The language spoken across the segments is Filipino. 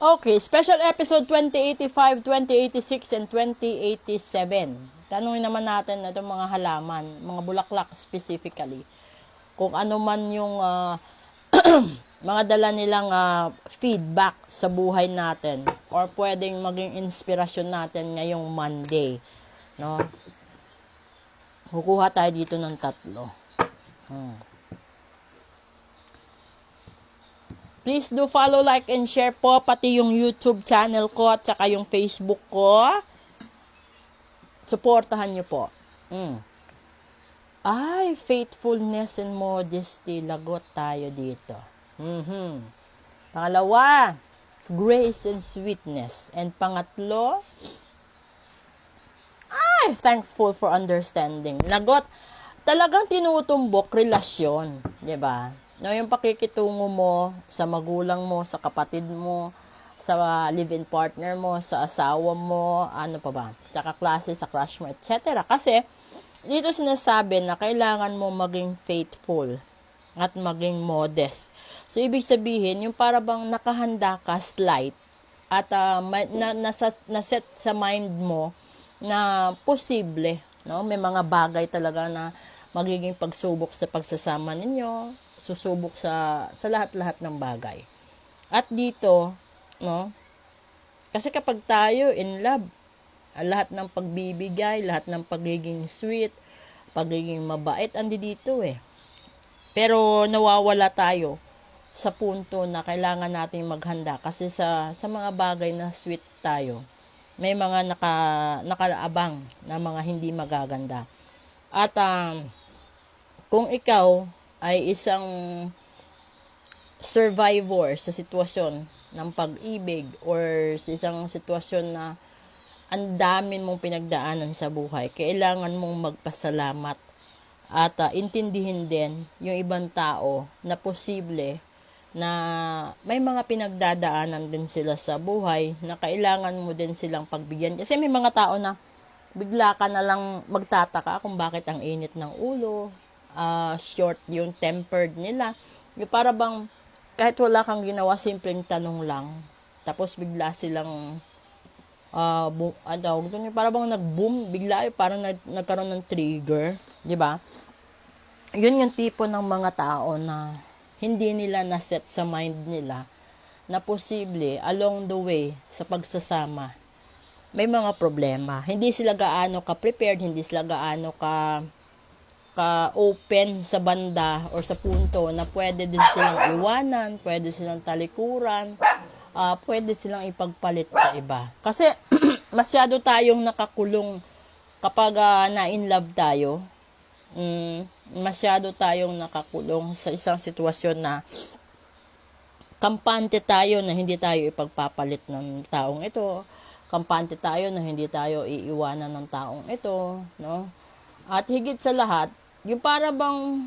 Okay, special episode 2085, 2086, and 2087. Tanungin naman natin itong mga halaman, mga bulaklak specifically. Kung ano man yung mga dala nilang feedback sa buhay natin or pwedeng maging inspirasyon natin ngayong Monday. No? Kukuha tayo dito ng 3. Please do follow, like, and share po, pati yung YouTube channel ko at saka yung Facebook ko. Suportahan nyo po. Ay, faithfulness and modesty. Lagot tayo dito. Pangalawa, grace and sweetness. And pangatlo, thankful for understanding. Lagot, talagang tinutumbok relasyon. Diba? No, yung pakikitungo mo sa magulang mo, sa kapatid mo, sa live-in partner mo, sa asawa mo, ano pa ba, sa kaklase, sa crush mo, etc. Kasi, dito sinasabi na kailangan mo maging faithful at maging modest. So, ibig sabihin, yung para bang nakahanda ka slight at naset sa mind mo na posible, no? May mga bagay talaga na magiging pagsubok sa pagsasama ninyo, susubok sa lahat-lahat ng bagay. At dito, no? Kasi kapag tayo in love, lahat ng pagbibigay, lahat ng pagiging sweet, pagiging mabait, andi dito eh. Pero nawawala tayo sa punto na kailangan nating maghanda kasi sa mga bagay na sweet tayo, may mga nakaabang na mga hindi magaganda. At kung ikaw ay isang survivor sa sitwasyon ng pag-ibig or sa isang sitwasyon na ang dami mong pinagdaanan sa buhay, kailangan mong magpasalamat at intindihin din yung ibang tao na posible na may mga pinagdadaanan din sila sa buhay na kailangan mo din silang pagbigyan. Kasi may mga tao na bigla ka na lang magtataka kung bakit ang init ng ulo, short yung tempered nila. Yung para bang kahit wala kang ginawa, simpleng tanong lang. Tapos bigla silang para bang nag-boom, bigla parang nagkaroon ng trigger, di ba? Yun yung tipo ng mga tao na hindi nila na-set sa mind nila na posible along the way sa pagsasama may mga problema. Hindi sila gaano ka-prepared, hindi sila gaano ka-open sa banda or sa punto na pwede din silang iwanan, pwede silang talikuran, pwede silang ipagpalit sa iba. Kasi masyado tayong nakakulong kapag na-in love tayo. Masyado tayong nakakulong sa isang sitwasyon na kampante tayo na hindi tayo ipagpapalit ng taong ito. Kampante tayo na hindi tayo iiwanan ng taong ito, no? At higit sa lahat, yung para bang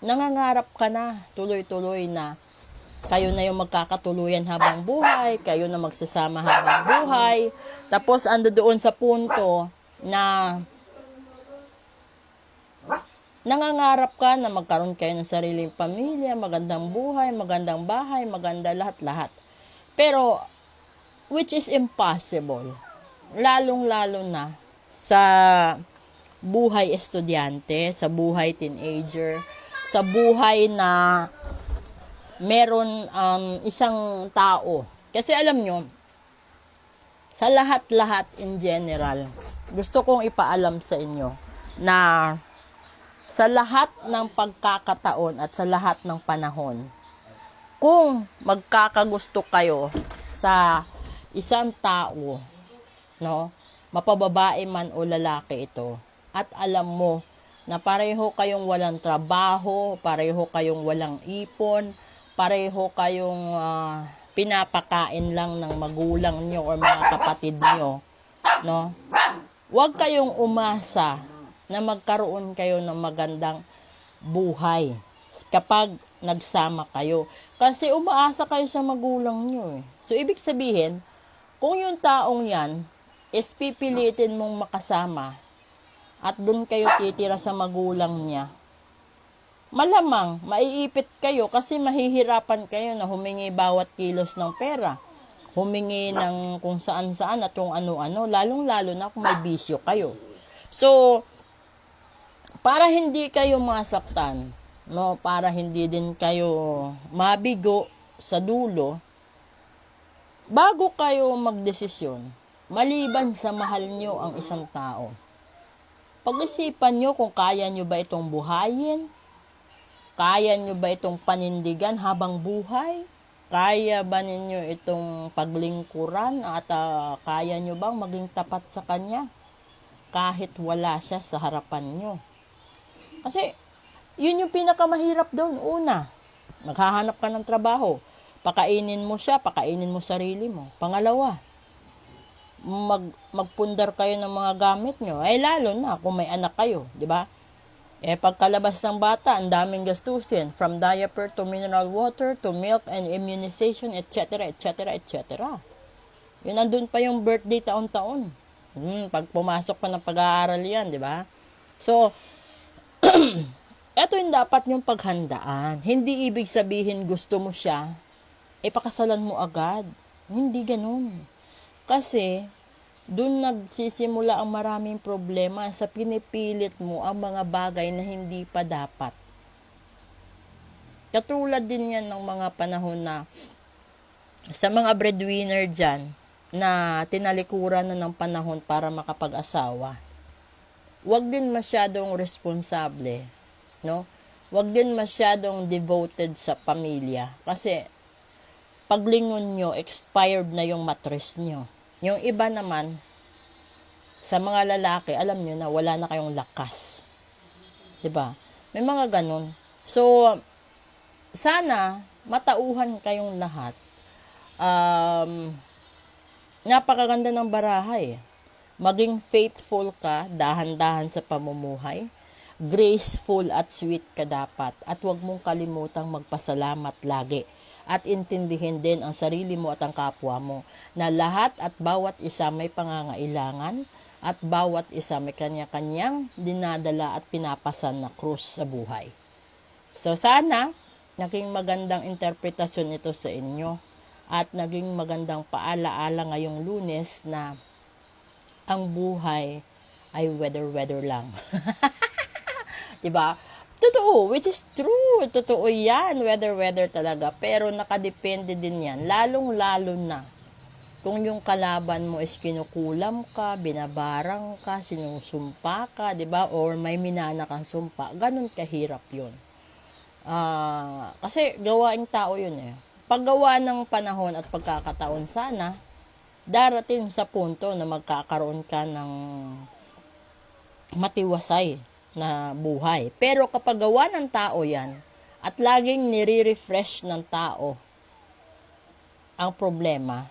nangangarap ka na tuloy-tuloy na kayo na yung magkakatuluyan habang buhay, kayo na magsasama habang buhay, tapos ando doon sa punto na nangangarap ka na magkaroon kayo ng sariling pamilya, magandang buhay, magandang bahay, maganda lahat-lahat. Pero which is impossible. Lalong-lalo na sa buhay estudyante, sa buhay teenager, sa buhay na meron isang tao. Kasi alam nyo, sa lahat-lahat in general, gusto kong ipaalam sa inyo na sa lahat ng pagkakataon at sa lahat ng panahon, kung magkakagusto kayo sa isang tao, no, mapababae man o lalaki ito, at alam mo na pareho kayong walang trabaho, pareho kayong walang ipon, pareho kayong pinapakain lang ng magulang nyo or mga kapatid nyo, no, huwag kayong umasa na magkaroon kayo ng magandang buhay kapag nagsama kayo. Kasi umaasa kayo sa magulang nyo eh. So, ibig sabihin, kung yung taong yan is pipilitin mong makasama at doon kayo titira sa magulang niya, malamang maiipit kayo kasi mahihirapan kayo na humingi bawat kilos ng pera. Humingi ng kung saan-saan at kung ano-ano, lalong-lalo na kung may bisyo kayo. So, para hindi kayo masaktan, no, para hindi din kayo mabigo sa dulo, bago kayo magdesisyon, maliban sa mahal nyo ang isang tao, pag-isipan nyo kung kaya nyo ba itong buhayin, kaya nyo ba itong panindigan habang buhay, kaya ba ninyo itong paglingkuran at kaya nyo bang maging tapat sa kanya kahit wala siya sa harapan nyo. Kasi yun yung pinakamahirap doon. Una, maghahanap ka ng trabaho. Pakainin mo siya, pakainin mo sarili mo. Pangalawa, magpundar kayo ng mga gamit nyo. Ay lalo na kung may anak kayo, di ba? Pagkalabas ng bata, ang daming gastusin. From diaper to mineral water to milk and immunization, etc., etc., etc. Yun, nandun pa yung birthday taon-taon. Pag pumasok pa ng pag-aaral yan, di ba? So, eto yung dapat yung paghandaan. Hindi ibig sabihin gusto mo siya, pakasalan mo agad. Hindi ganun. Kasi, doon nagsisimula ang maraming problema sa pinipilit mo ang mga bagay na hindi pa dapat. Katulad din yan ng mga panahon na sa mga breadwinner dyan na tinalikuran na ng panahon para makapag-asawa. Huwag din masyadong responsable, no? Huwag din masyadong devoted sa pamilya kasi paglingon nyo, expired na yung mattress nyo. Yung iba naman, sa mga lalaki, alam nyo na wala na kayong lakas. 'Di ba? May mga ganun. So, sana matauhan kayong lahat. Napakaganda ng barahay. Maging faithful ka, dahan-dahan sa pamumuhay. Graceful at sweet ka dapat. At huwag mong kalimutang magpasalamat lagi. At intindihin din ang sarili mo at ang kapwa mo na lahat at bawat isa may pangangailangan at bawat isa may kanya-kanyang dinadala at pinapasan na krus sa buhay. So sana naging magandang interpretasyon ito sa inyo at naging magandang paalaala ngayong Lunes na ang buhay ay weather lang. 'Di ba? Totoo, which is true. Totoo yan, weather talaga. Pero nakadepende din yan, lalong-lalo na kung yung kalaban mo is kinukulam ka, binabarang ka, sinusumpa ka, di ba? Or may minana kang sumpa, ganun kahirap yun. Kasi gawaing tao yun eh. Paggawa ng panahon at pagkakataon sana, darating sa punto na magkakaroon ka ng matiwasay na buhay. Pero kapag gawa ng tao yan, at laging nire-refresh ng tao ang problema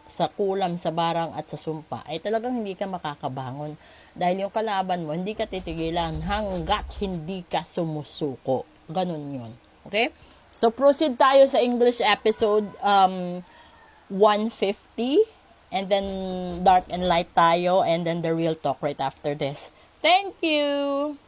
sa kulam, sa barang at sa sumpa, ay talagang hindi ka makakabangon. Dahil yung kalaban mo, hindi ka titigilan hanggat hindi ka sumusuko. Ganun yun. Okay? So, proceed tayo sa English episode 150. And then, dark and light tayo. And then, the real talk right after this. Thank you!